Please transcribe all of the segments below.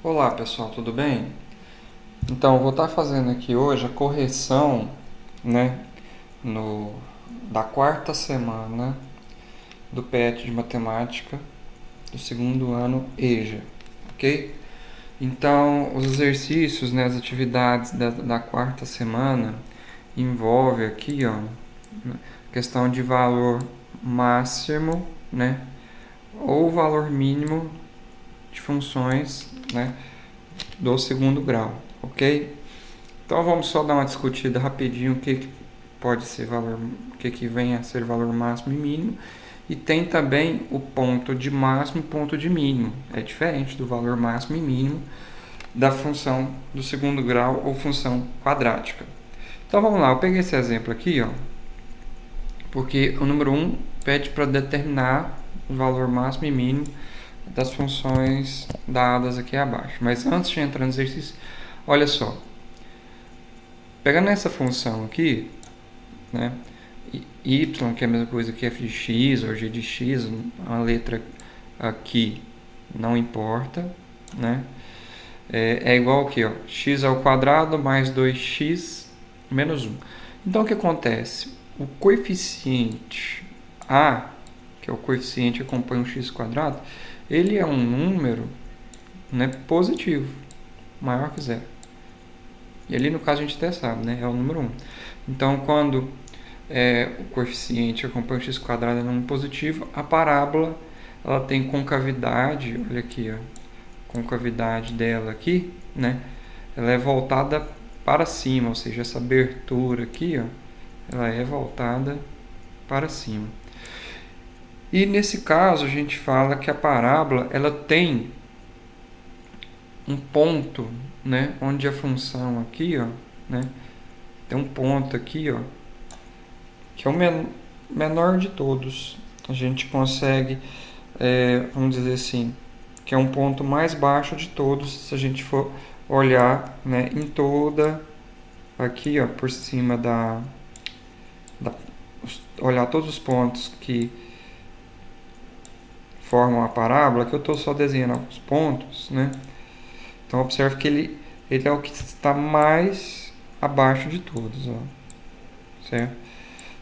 Olá pessoal, tudo bem? Então, eu vou estar fazendo aqui hoje a correção, né, no, da quarta semana do PET de Matemática do segundo ano EJA, ok? Então, os exercícios, né, as atividades da quarta semana envolve aqui, ó, questão de valor máximo, né, ou valor mínimo de funções, né, do segundo grau, ok? Então vamos só dar uma discutida rapidinho o que pode ser valor, o que vem a ser valor máximo e mínimo. E tem também o ponto de máximo e ponto de mínimo. É diferente do valor máximo e mínimo da função do segundo grau ou função quadrática. Então vamos lá, eu peguei esse exemplo aqui, ó, porque o número 1 pede para determinar o valor máximo e mínimo das funções dadas aqui abaixo. Mas antes de entrar no exercício, olha só, pegando essa função aqui, né, y, que é a mesma coisa que f de x ou g de x, uma letra aqui não importa, né? É igual aqui, ó, x ao quadrado mais 2x menos 1. Então o que acontece? O coeficiente a, que é o coeficiente que acompanha o x quadrado, ele é um número, né, positivo, maior que zero. E ali no caso a gente até sabe, né, é o número 1. Então quando o coeficiente acompanha o x quadrado é número positivo, a parábola ela tem concavidade, olha aqui, ó, concavidade dela aqui, né? Ela é voltada para cima, ou seja, essa abertura aqui, ó, ela é voltada para cima. E nesse caso a gente fala que a parábola ela tem um ponto, né, onde a função aqui, ó, né, tem um ponto aqui, ó, que é o menor de todos. A gente consegue, vamos dizer assim, que é um ponto mais baixo de todos, se a gente for olhar, né, em toda, aqui, ó, por cima olhar todos os pontos que formam a parábola, que eu estou só desenhando os pontos, né? Então observe que ele é o que está mais abaixo de todos, ó, certo?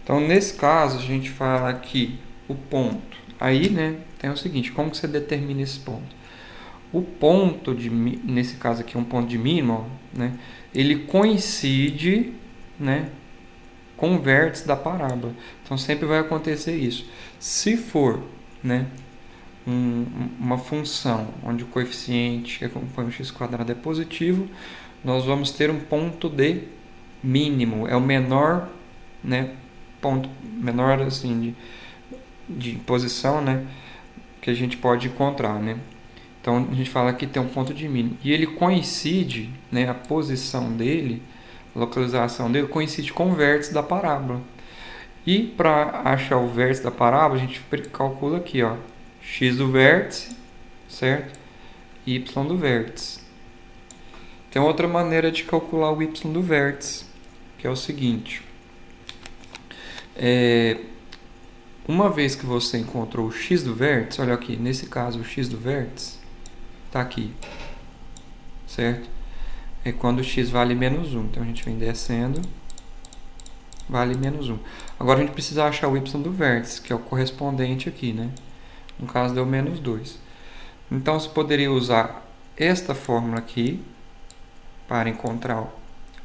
Então nesse caso a gente fala aqui o ponto. Aí, né, tem o seguinte, como que você determina esse ponto? O ponto, nesse caso aqui, um ponto de mínimo, né, ele coincide, né, com o vértice da parábola. Então sempre vai acontecer isso. Se for, né, uma função onde o coeficiente que acompanha o x quadrado é positivo, nós vamos ter um ponto de mínimo. É o menor, né, ponto menor assim de posição, né, que a gente pode encontrar, né? Então a gente fala que tem um ponto de mínimo. E ele coincide, né, a posição dele, a localização dele coincide com o vértice da parábola. E para achar o vértice da parábola, a gente calcula aqui, ó, x do vértice, certo? Y do vértice. Tem outra maneira de calcular o y do vértice, que é o seguinte. Uma vez que você encontrou o x do vértice, olha aqui, nesse caso o x do vértice está aqui, certo? É quando o x vale menos 1. Então a gente vem descendo, vale menos 1. Agora a gente precisa achar o y do vértice, que é o correspondente aqui, né? No caso deu menos 2. Então você poderia usar esta fórmula aqui para encontrar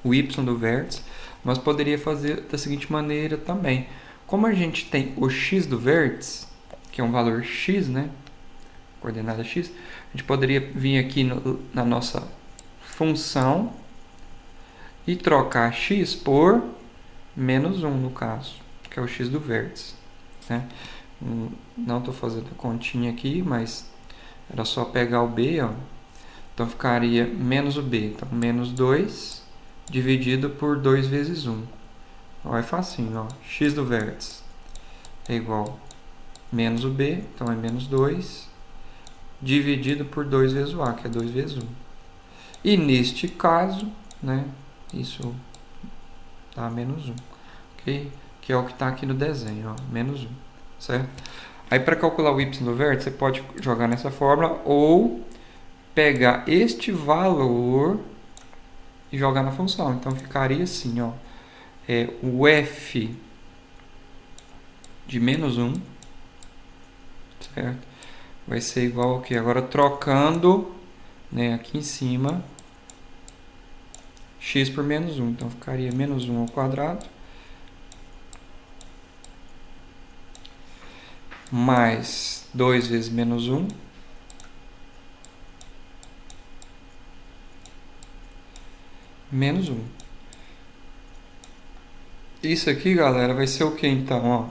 o y do vértice, mas poderia fazer da seguinte maneira também. Como a gente tem o x do vértice, que é um valor x, né? Coordenada x, a gente poderia vir aqui na nossa função e trocar x por menos 1 no caso, que é o x do vértice, né? Não estou fazendo a continha aqui, mas era só pegar o b, ó. Então ficaria menos o b, então menos 2 dividido por 2 vezes 1. Ó, é facinho, ó. X do vértice é igual a menos o b, então é menos 2 dividido por 2 vezes o a, que é 2 vezes 1. E neste caso, né, isso dá menos 1, ok? Que é o que está aqui no desenho, ó, menos 1, certo? Aí para calcular o y do vértice, você pode jogar nessa fórmula ou pegar este valor e jogar na função. Então ficaria assim, ó, o f de menos 1, certo? Vai ser igual ao que? Agora trocando, né, aqui em cima, x por menos 1. Então ficaria menos 1 ao quadrado mais 2 vezes menos 1 menos 1. Isso aqui, galera, vai ser o que então? Ó,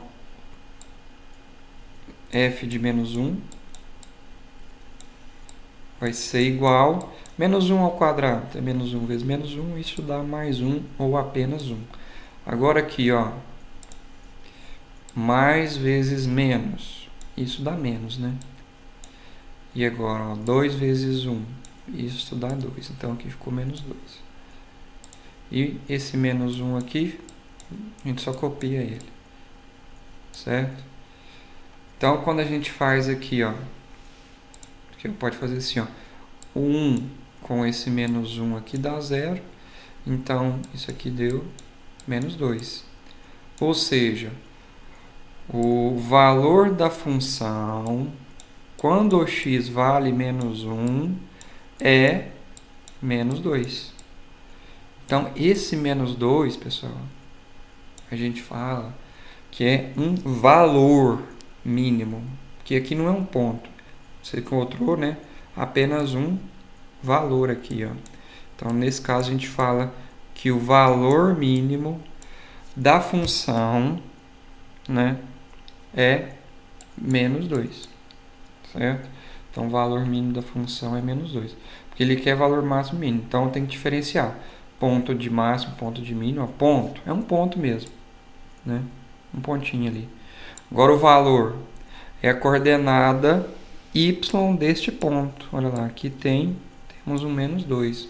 f de menos 1 vai ser igual menos 1 ao quadrado. É menos 1 vezes menos 1, isso dá mais 1 ou apenas 1. Agora aqui, ó, mais vezes menos, isso dá menos, né? E agora, ó, 2 vezes 1, isso dá 2. Então aqui ficou menos 2. E esse menos 1 aqui, a gente só copia ele, certo? Então, quando a gente faz aqui, ó, que pode fazer assim, ó, o 1 com esse menos 1 aqui dá 0, então isso aqui deu menos 2. Ou seja, o valor da função, quando o x vale menos 1, é menos 2. Então, esse menos 2, pessoal, a gente fala que é um valor mínimo, que aqui não é um ponto. Você encontrou, né, apenas um valor aqui, ó. Então, nesse caso, a gente fala que o valor mínimo da função, né, é menos 2, certo? Então, o valor mínimo da função é menos 2, porque ele quer valor máximo e mínimo. Então, tem que diferenciar ponto de máximo, ponto de mínimo. Ó, ponto é um ponto mesmo, né? Um pontinho ali. Agora, o valor é a coordenada y deste ponto. Olha lá, aqui temos um menos 2.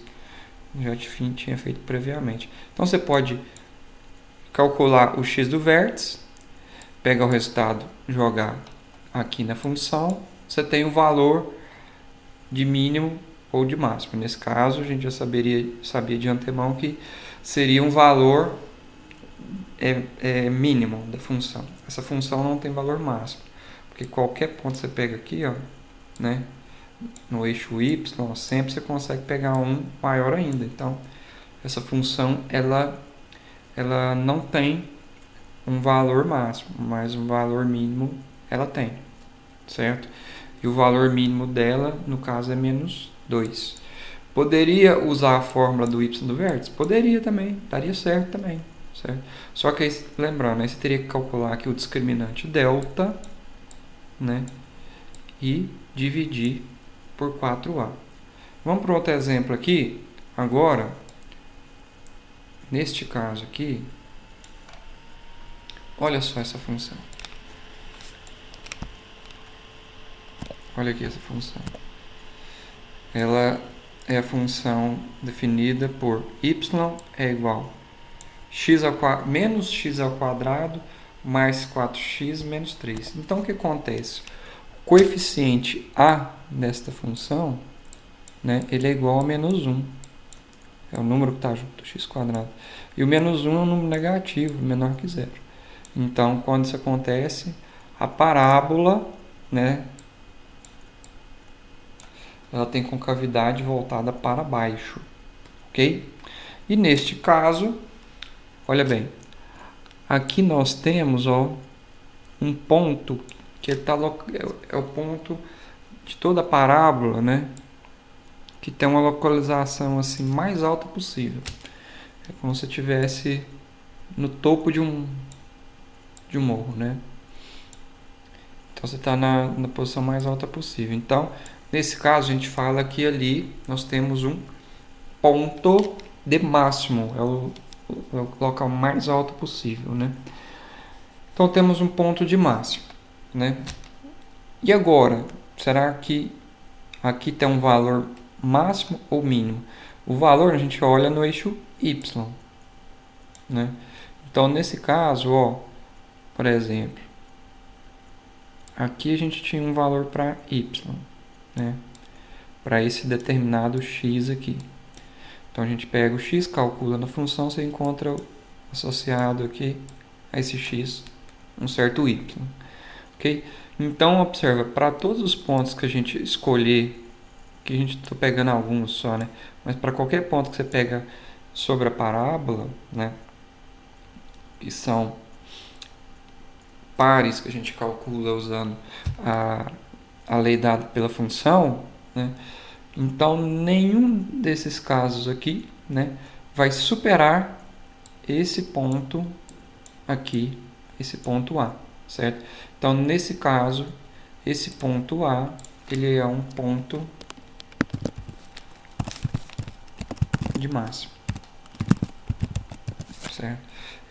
Já tinha feito previamente. Então, você pode calcular o x do vértice, pegar o resultado, jogar aqui na função. Você tem o valor de mínimo ou de máximo. Nesse caso, a gente já sabia de antemão que seria um valor mínimo da função. Essa função não tem valor máximo, porque qualquer ponto que você pega aqui, ó, né, no eixo y, sempre você consegue pegar um maior ainda. Então, essa função ela não tem um valor máximo, mas um valor mínimo ela tem, certo? E o valor mínimo dela, no caso, é menos 2. Poderia usar a fórmula do y do vértice? Poderia também, daria certo também, certo? Só que, aí, lembrando, aí você teria que calcular aqui o discriminante delta, né? E dividir por 4a. Vamos para outro exemplo aqui. Agora, neste caso aqui, olha só essa função. Olha aqui essa função. Ela é a função definida por y é igual a menos x ao quadrado mais 4x menos 3. Então, o que acontece? O coeficiente a desta função, né, ele é igual a menos 1. É o número que está junto, x quadrado. E o menos 1 é um número negativo, menor que zero. Então, quando isso acontece, a parábola, né, ela tem concavidade voltada para baixo, ok? E neste caso, olha bem, aqui nós temos, ó, um ponto que é o ponto de toda a parábola, né? Que tem uma localização assim mais alta possível. É como se estivesse no topo de um morro, né? Então você está na posição mais alta possível. Então, nesse caso, a gente fala que ali nós temos um ponto de máximo, é o local mais alto possível, né? Então temos um ponto de máximo, né? E agora, será que aqui tem um valor máximo ou mínimo? O valor a gente olha no eixo y, né? Então nesse caso, ó, por exemplo, aqui a gente tinha um valor para y, né? para esse determinado x aqui. Então a gente pega o x, calcula na função, você encontra associado aqui a esse x um certo y. Ok? Então observa, para todos os pontos que a gente escolher, que a gente está pegando alguns só, né? Mas para qualquer ponto que você pega sobre a parábola, né? Que são pares que a gente calcula usando a lei dada pela função, né? Então nenhum desses casos aqui, né, vai superar esse ponto aqui, esse ponto A, certo? Então nesse caso, esse ponto A, ele é um ponto de máximo, certo?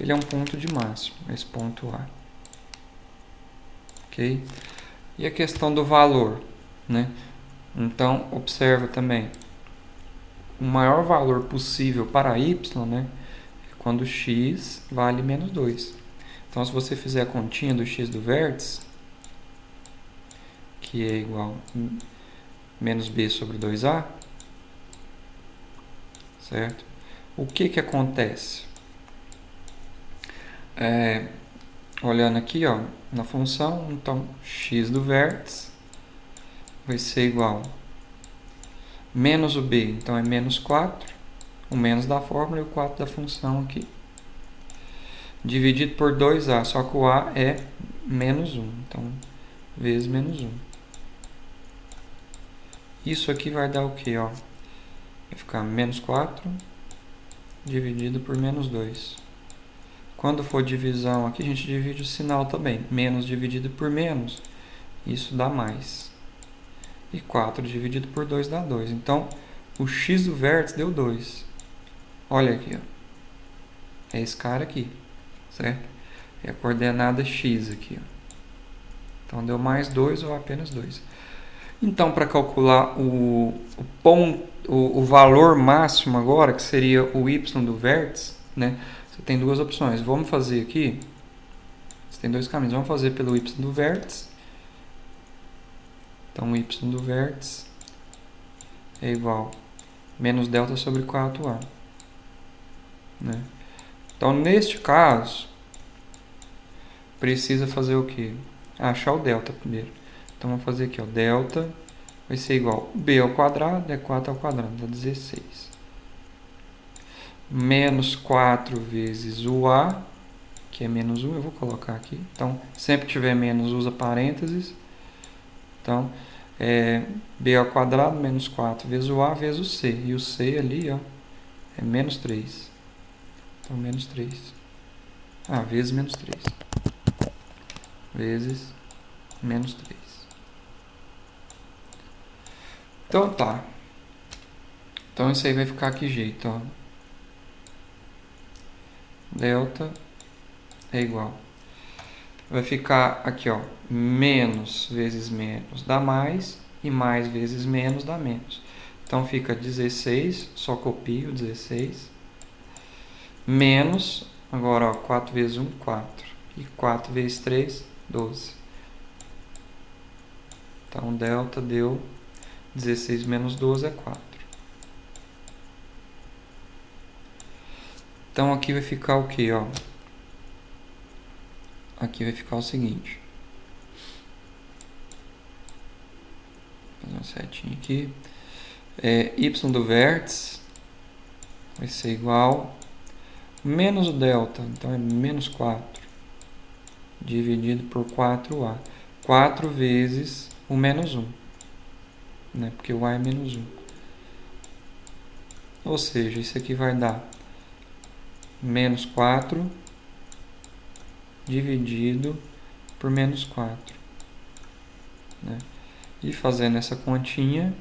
Ele é um ponto de máximo, esse ponto A, ok? E a questão do valor, né? Então observa também, o maior valor possível para y, né, é quando x vale menos 2. Então se você fizer a continha do x do vértice, que é igual a menos b sobre 2a, certo? O que acontece? Olhando aqui, ó, na função, então x do vértice vai ser igual a menos o b, então é menos 4, o menos da fórmula e o 4 da função aqui, dividido por 2a, só que o a é menos 1, então vezes menos 1. Isso aqui vai dar o que? Ó? Vai ficar menos 4 dividido por menos 2. Quando for divisão aqui, a gente divide o sinal também. Menos dividido por menos, isso dá mais. E 4 dividido por 2 dá 2. Então, o x do vértice deu 2. Olha aqui, ó. É esse cara aqui, certo? É a coordenada x aqui, ó. Então, deu mais 2 ou apenas 2. Então, para calcular o valor máximo agora, que seria o y do vértice, né? Você tem duas opções. Vamos fazer aqui, você tem dois caminhos. Vamos fazer pelo y do vértice. Então, o y do vértice é igual a menos delta sobre 4a. Né? Então, neste caso, precisa fazer o quê? Achar o delta primeiro. Então, vamos fazer aqui, ó, delta vai ser igual a b ao quadrado, é 4 ao quadrado, dá 16. Menos 4 vezes o a, que é menos 1, eu vou colocar aqui. Então, sempre que tiver menos, usa parênteses. Então, b ao quadrado menos 4 vezes o a vezes o c. E o c ali, ó, é menos 3. Então, menos 3. Vezes menos 3. Vezes menos 3. Então, tá. Então, isso aí vai ficar que jeito, ó. Delta é igual. Vai ficar aqui, ó, menos vezes menos dá mais, e mais vezes menos dá menos. Então, fica 16, só copio 16, menos, agora, ó, 4 vezes 1, 4, e 4 vezes 3, 12. Então, delta deu 16 menos 12 é 4. Então, aqui vai ficar o que, ó? Aqui vai ficar o seguinte. Vou fazer uma setinha aqui. Y do vértice vai ser igual menos o delta, então é menos 4 dividido por 4a. 4 vezes o menos 1, né? Porque o a é menos 1. Ou seja, isso aqui vai dar menos 4 dividido por menos 4. Né? E fazendo essa continha,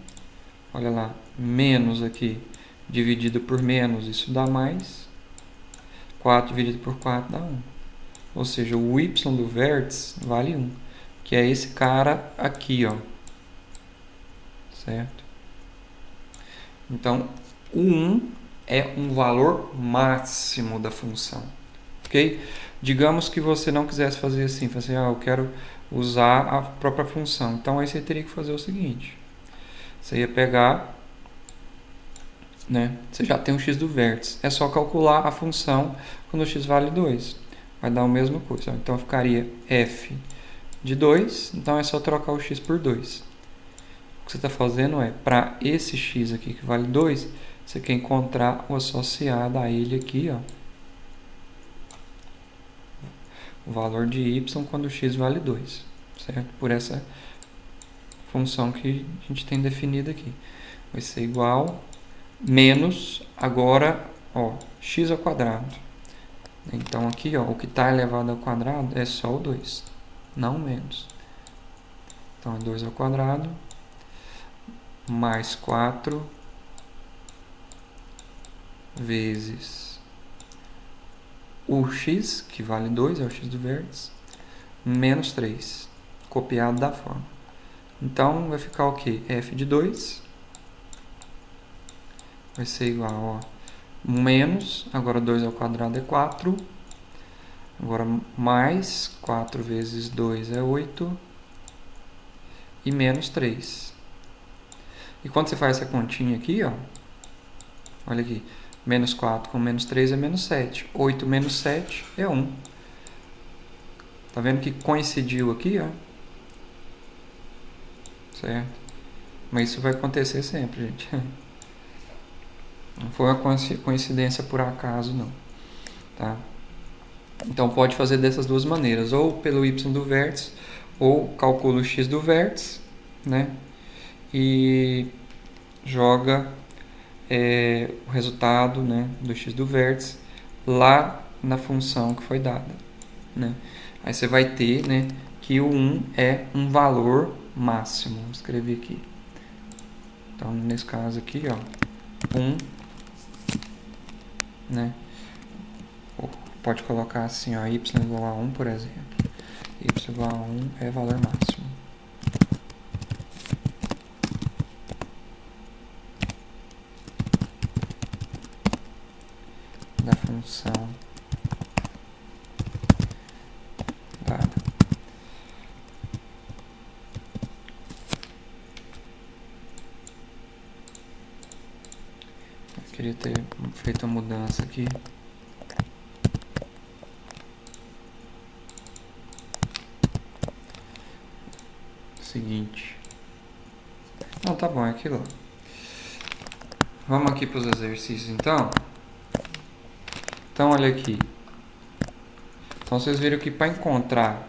olha lá, menos aqui dividido por menos, isso dá mais. 4 dividido por 4 dá 1. Ou seja, o y do vértice vale 1, que é esse cara aqui, ó. Certo? Então, o 1 é um valor máximo da função. Ok? Digamos que você não quisesse fazer assim, eu quero usar a própria função. Então, aí você teria que fazer o seguinte. Você ia pegar, né? Você já tem o x do vértice. É só calcular a função quando o x vale 2. Vai dar a mesma coisa. Então ficaria f de 2. Então é só trocar o x por 2. O que você está fazendo é, para esse x aqui que vale 2, você quer encontrar o associado a ele aqui, ó. O valor de y quando o x vale 2, certo? Por essa função que a gente tem definida aqui. Vai ser igual menos, agora, ó, x ao quadrado. Então aqui, ó, o que está elevado ao quadrado é só o 2, não menos. Então é 2 ao quadrado mais 4 vezes o x, que vale 2, é o x do vértice, menos 3, copiado da forma. Então vai ficar o quê? F de 2 vai ser igual a menos, agora 2 ao quadrado é 4, agora mais 4 vezes 2 é 8 e menos 3. E quando você faz essa continha aqui, ó, olha aqui, menos 4 com menos 3 é menos 7. 8 menos 7 é 1. Tá vendo que coincidiu aqui, ó? Certo? Mas isso vai acontecer sempre, gente. Não foi uma coincidência por acaso, não. Tá? Então pode fazer dessas duas maneiras, ou pelo y do vértice, ou calcula o x do vértice, né? E joga o resultado, né, do x do vértice lá na função que foi dada, né? Aí você vai ter, né, que o 1 é um valor máximo. Vou escrever aqui. Então, nesse caso aqui, ó, 1, né? Pode colocar assim, ó, y igual a 1, por exemplo. Y igual a 1 é valor máximo. Da função dada. Eu queria ter feito a mudança aqui. Seguinte. Não, tá bom, é aquilo. Vamos aqui para os exercícios, então. Então, olha aqui. Então, vocês viram que para encontrar,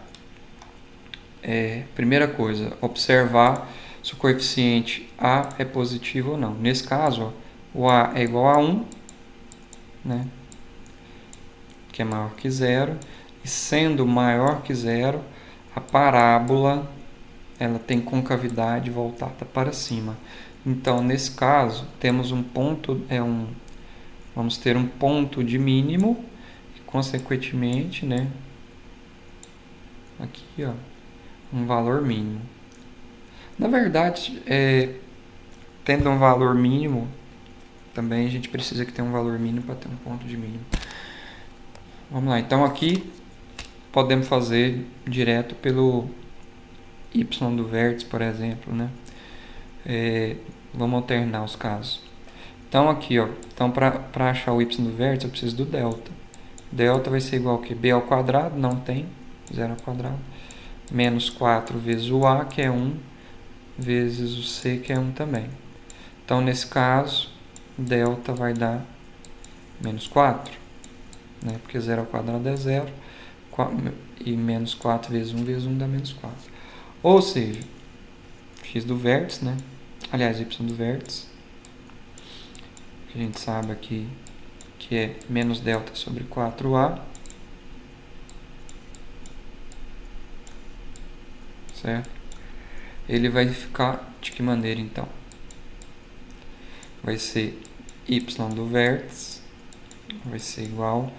primeira coisa, observar se o coeficiente A é positivo ou não. Nesse caso, ó, o A é igual a 1, né? Que é maior que zero. E sendo maior que zero, a parábola ela tem concavidade voltada para cima. Então, nesse caso, temos um ponto, vamos ter um ponto de mínimo e, consequentemente, né, aqui, ó, um valor mínimo. Na verdade, tendo um valor mínimo, também a gente precisa que tenha um valor mínimo para ter um ponto de mínimo. Vamos lá, então aqui podemos fazer direto pelo y do vértice, por exemplo, né? Vamos alternar os casos. Então aqui, ó, então para achar o y do vértice eu preciso do delta. Delta vai ser igual a quê? B ao quadrado, não tem, 0 ao quadrado, menos 4 vezes o A, que é 1, vezes o C, que é 1 também. Então, nesse caso, delta vai dar menos 4, né? Porque 0 ao quadrado é 0, e menos 4 vezes 1 dá menos 4. Ou seja, x do vértice, né? Aliás, y do vértice, que a gente sabe aqui que é menos delta sobre 4a, certo? Ele vai ficar de que maneira, então? Vai ser y do vértice, vai ser igual,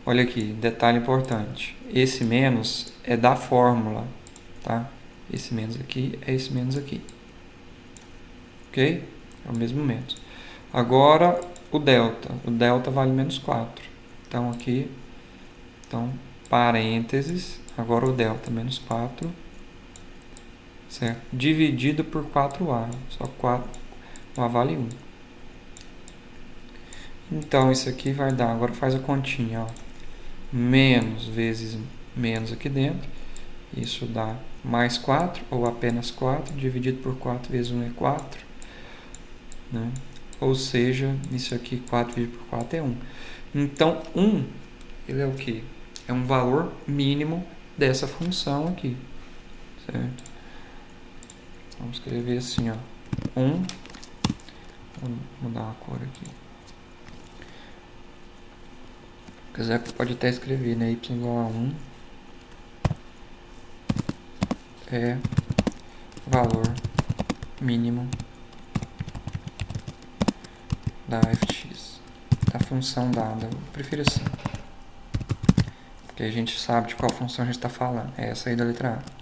olha aqui, detalhe importante, esse menos é da fórmula, tá? Esse menos aqui é esse menos aqui, ok? É o mesmo menos. Agora, o delta vale menos 4, então aqui, parênteses, agora o delta menos 4, certo? Dividido por 4A, só 4, A vale 1. Então, isso aqui vai dar, agora faz a continha, ó, menos vezes menos aqui dentro, isso dá mais 4, ou apenas 4, dividido por 4 vezes 1 é 4, né? Ou seja, isso aqui, 4 dividido por 4 é 1. Então, 1, ele é o quê? É um valor mínimo dessa função aqui, certo? Vamos escrever assim, ó, 1, vou mudar a cor aqui. Se quiser, pode até escrever, né? Y igual a 1 é valor mínimo da fx, da função dada. Eu prefiro assim, porque a gente sabe de qual função a gente está falando. É essa aí da letra A.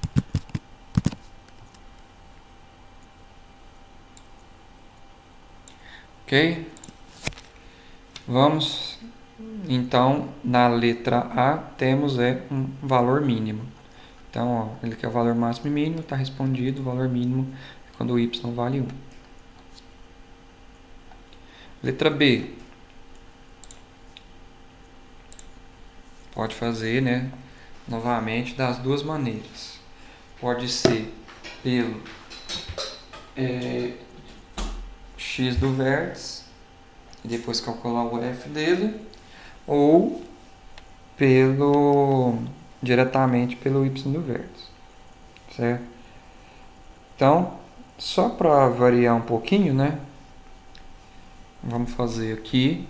Ok? Vamos, então, na letra A temos um valor mínimo. Então, ó, ele quer o valor máximo e mínimo, está respondido. O valor mínimo é quando o y vale 1. Letra B. Pode fazer, né, novamente das duas maneiras. Pode ser pelo x do vértice e depois calcular o f dele, ou diretamente pelo y do vértice, certo? Então, só para variar um pouquinho, né, vamos fazer aqui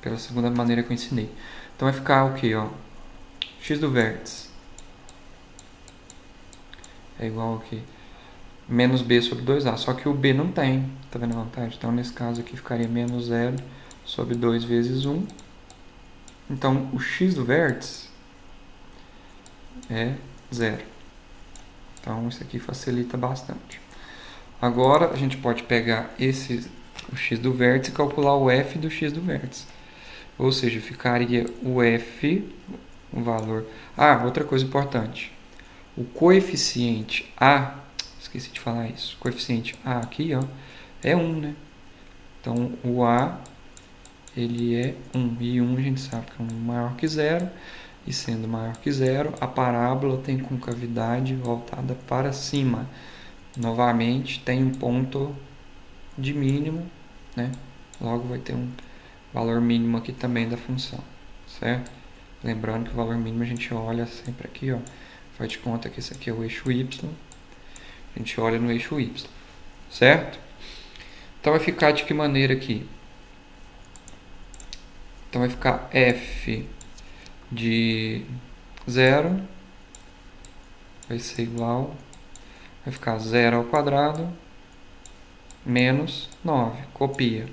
pela segunda maneira que eu ensinei. Então vai ficar o que, ó? X do vértice é igual ao que? Menos b sobre 2a, só que o b não tem, tá vendo a vantagem? Então nesse caso aqui ficaria menos 0 sobre 2 vezes 1. Então o x do vértice é 0. Então isso aqui facilita bastante. Agora a gente pode pegar o x do vértice e calcular o f do x do vértice. Ou seja, ficaria o f, o valor... Ah, outra coisa importante. O coeficiente A, esqueci de falar isso, o coeficiente A aqui, ó, é 1, né? Então, o A, ele é 1. E 1 a gente sabe que é 1 maior que 0. E sendo maior que 0, a parábola tem concavidade voltada para cima. Novamente, tem um ponto de mínimo, né? Logo vai ter um valor mínimo aqui também da função, certo? Lembrando que o valor mínimo a gente olha sempre aqui, ó. Faz de conta que esse aqui é o eixo y. A gente olha no eixo y, certo? Então vai ficar de que maneira aqui? Então vai ficar f de 0 vai ser igual, vai ficar 0 ao quadrado menos 9, copia.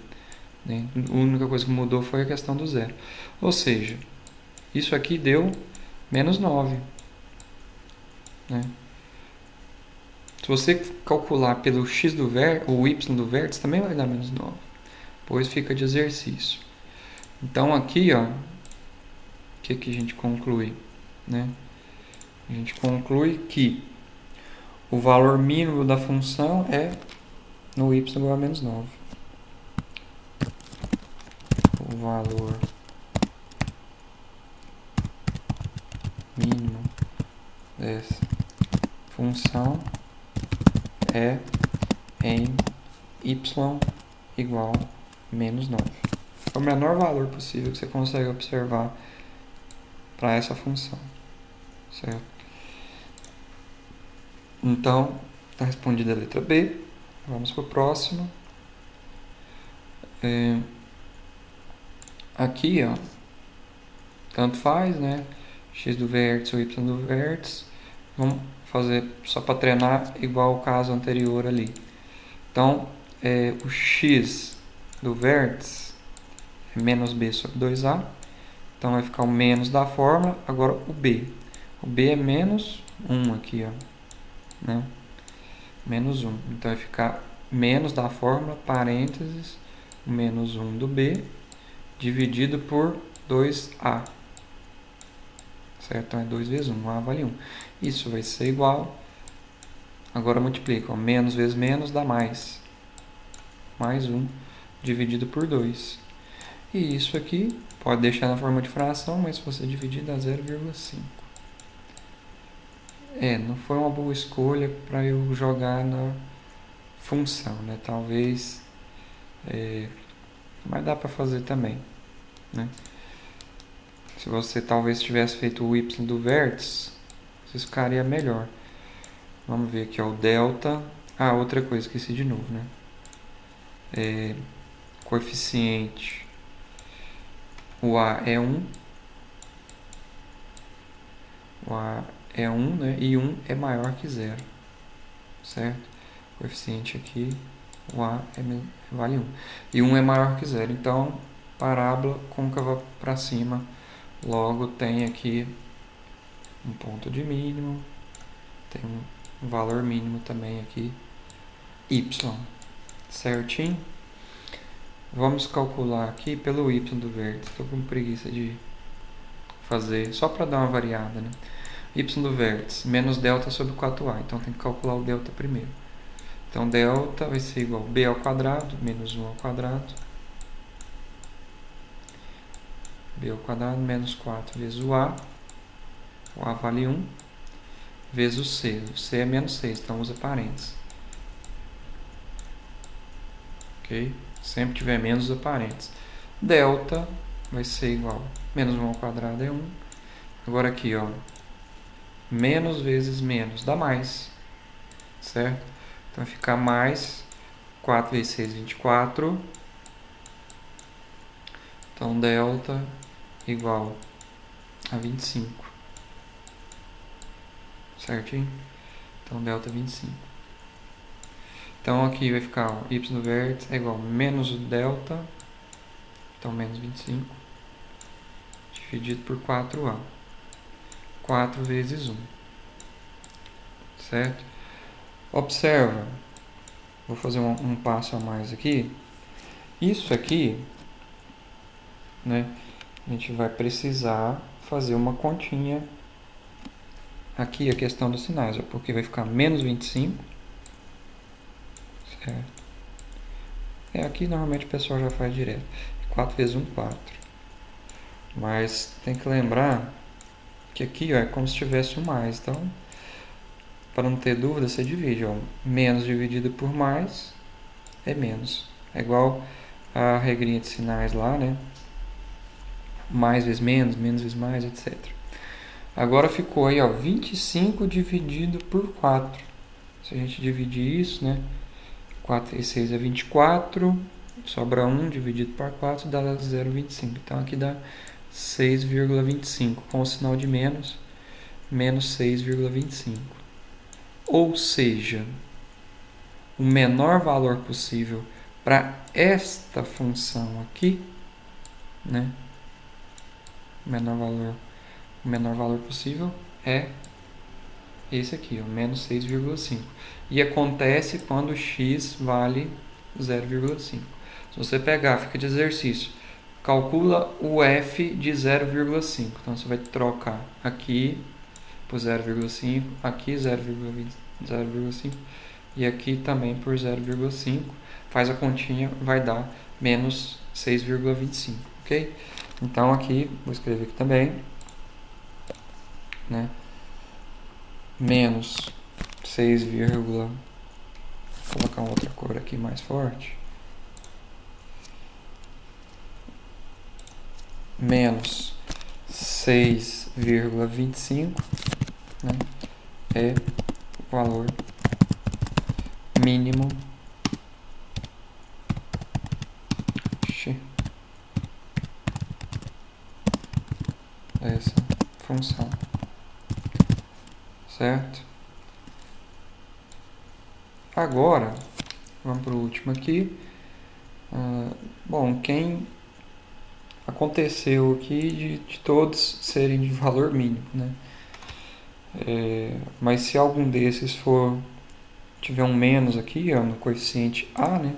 Né? A única coisa que mudou foi a questão do zero. Ou seja, isso aqui deu menos 9. Né? Se você calcular pelo x do vértice, ou y do vértice, também vai dar menos 9. Pois fica de exercício. Então aqui, ó, o que a gente conclui? Né? A gente conclui que o valor mínimo da função é no y igual a menos 9. O valor mínimo dessa função é em y igual a menos 9. É o menor valor possível que você consegue observar para essa função, certo? Então, está respondida a letra B. Vamos para o próximo. Aqui, ó, tanto faz, né? X do vértice ou y do vértice. Vamos fazer só para treinar igual o caso anterior ali. Então, o x do vértice é menos b sobre 2a. Então vai ficar o menos da fórmula. Agora o b. O b é menos 1 aqui, ó. Né? Menos 1. Então vai ficar menos da fórmula, parênteses, o menos 1 do b, dividido por 2a. certo? Então é 2 vezes 1, A vale 1. Isso vai ser igual, agora multiplica, ó, menos vezes menos dá mais 1 dividido por 2. E isso aqui pode deixar na forma de fração, mas se você dividir dá 0,5. Não foi uma boa escolha para eu jogar na função, né? Talvez, mas dá para fazer também, né? Se você talvez tivesse feito o y do vértice, isso ficaria melhor. Vamos ver aqui, ó, o delta. Ah, outra coisa, esqueci de novo, né? Coeficiente. O A é 1. O A é 1, né? E 1 é maior que 0. Certo? O coeficiente aqui, o A vale 1. E 1 é maior que 0. Então, parábola côncava para cima. Logo, tem aqui um ponto de mínimo. Tem um valor mínimo também aqui, y. Certinho? Vamos calcular aqui pelo y do vértice. Estou com preguiça de fazer, só para dar uma variada, né? Y do vértice, menos delta sobre 4a. Então, tem que calcular o delta primeiro. Então, delta vai ser igual a b ao quadrado, menos 1 ao quadrado. B ao quadrado, menos 4 vezes o A. O A vale 1. Vezes o C. O C é menos 6, então usa parênteses. Ok? Sempre tiver menos, usa parênteses. Delta vai ser igual a menos 1 ao quadrado é 1. Agora aqui, ó. Menos vezes menos dá mais. Certo? Então vai ficar mais 4 vezes 6, 24. Então, delta igual a 25. Certinho? Então, delta 25. Então, aqui vai ficar ó, y do vértice é igual a menos o delta. Então, menos 25. Dividido por 4a. 4 vezes 1. Certo? Observa. Vou fazer um passo a mais aqui. Isso aqui, né? A gente vai precisar fazer uma continha aqui, a questão dos sinais, ó, porque vai ficar menos 25. Certo? Aqui normalmente o pessoal já faz direto. 4 vezes 1, 4. Mas tem que lembrar que aqui ó, é como se tivesse um mais. Então, para não ter dúvida, você divide. Ó. Menos dividido por mais é menos. É igual a regrinha de sinais lá, né? Mais vezes menos, menos vezes mais, etc. Agora ficou aí, ó, 25 dividido por 4. Se a gente dividir isso, né? 4 vezes 6 é 24. Sobra 1 dividido por 4 dá 0,25. Então aqui dá 6,25. Com o sinal de menos, menos 6,25. Ou seja, o menor valor possível para esta função aqui, né? O menor valor possível é esse aqui, ó, menos 6,5. E acontece quando x vale 0,5. Se você pegar, fica de exercício, calcula o f de 0,5. Então, você vai trocar aqui por 0,5, aqui 0,5 e aqui também por 0,5. Faz a continha, vai dar menos 6,25, ok? Então, aqui, vou escrever aqui também, né? Menos 6, vou colocar uma outra cor aqui mais forte. Menos 6,25, né, é o valor mínimo dessa função. Certo? Agora, vamos para o último aqui. Bom, quem aconteceu aqui de todos serem de valor mínimo, né? Mas se algum desses tiver um menos aqui, ó, no coeficiente A, né?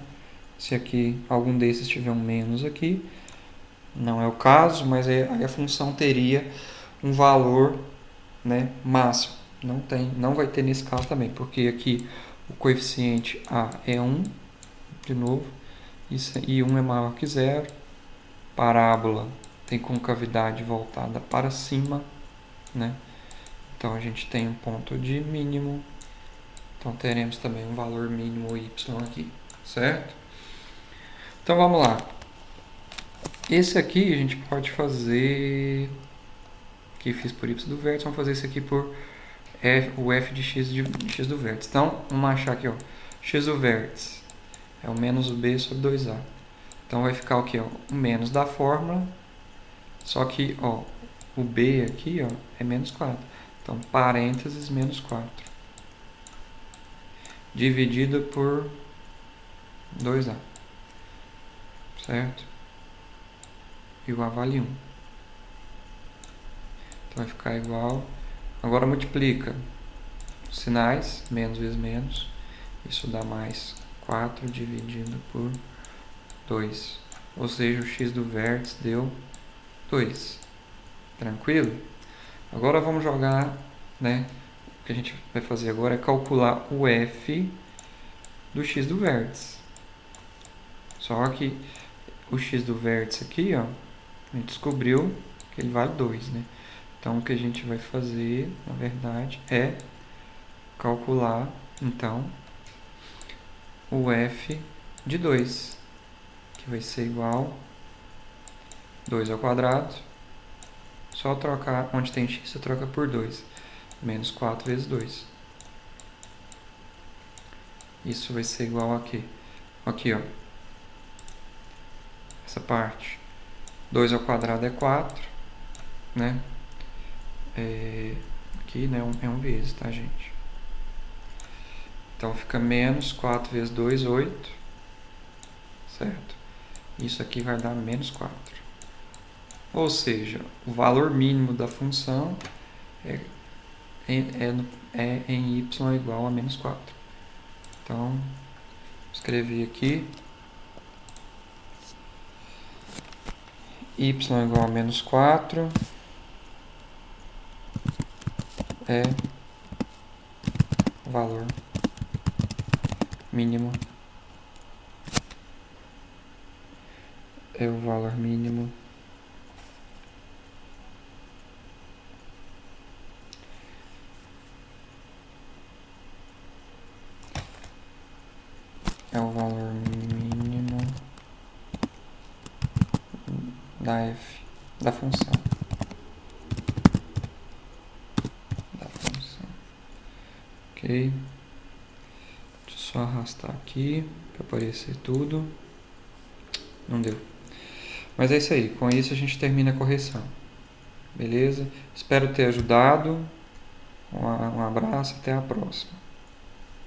Se aqui algum desses tiver um menos aqui, não é o caso, mas aí a função teria um valor, né, máximo. Não vai ter nesse caso também, porque aqui o coeficiente A é 1, de novo, e 1 é maior que 0. Parábola tem concavidade voltada para cima, né? Então a gente tem um ponto de mínimo, então teremos também um valor mínimo y aqui, certo? Então vamos lá. Esse aqui a gente pode fazer, que fiz por y do vértice, vamos fazer esse aqui por o f de x do vértice. Então vamos achar aqui, ó, x do vértice é o menos o b sobre 2a. Então vai ficar o que? O menos da fórmula, só que ó, o b aqui ó, é menos 4. Então parênteses menos 4. Dividido por 2a. Certo? E o a vale 1. Então vai ficar igual. Agora multiplica os sinais, menos vezes menos. Isso dá mais 4 dividido por 2. Ou seja, o x do vértice deu 2. Tranquilo? Agora vamos jogar, né? O que a gente vai fazer agora é calcular o f do x do vértice. Só que o x do vértice aqui, ó, a gente descobriu que ele vale 2, né? Então o que a gente vai fazer, na verdade, é calcular, então, o f de 2, que vai ser igual a 2 ao quadrado. Só trocar, onde tem x, você troca por 2. Menos 4 vezes 2. Isso vai ser igual a quê? Aqui, ó. Essa parte. 2 ao quadrado é 4, né? Aqui, né, é 1 vezes, tá, gente? Então fica menos 4 vezes 2, 8. Certo? Isso aqui vai dar menos 4. Ou seja, o valor mínimo da função é em y igual a menos 4. Então, escrevi aqui y igual a menos 4 é o valor mínimo. É o valor mínimo da f da função. Ok. Deixa eu só arrastar aqui para aparecer tudo. Não deu. Mas é isso aí. Com isso a gente termina a correção. Beleza? Espero ter ajudado. Um abraço. Até a próxima.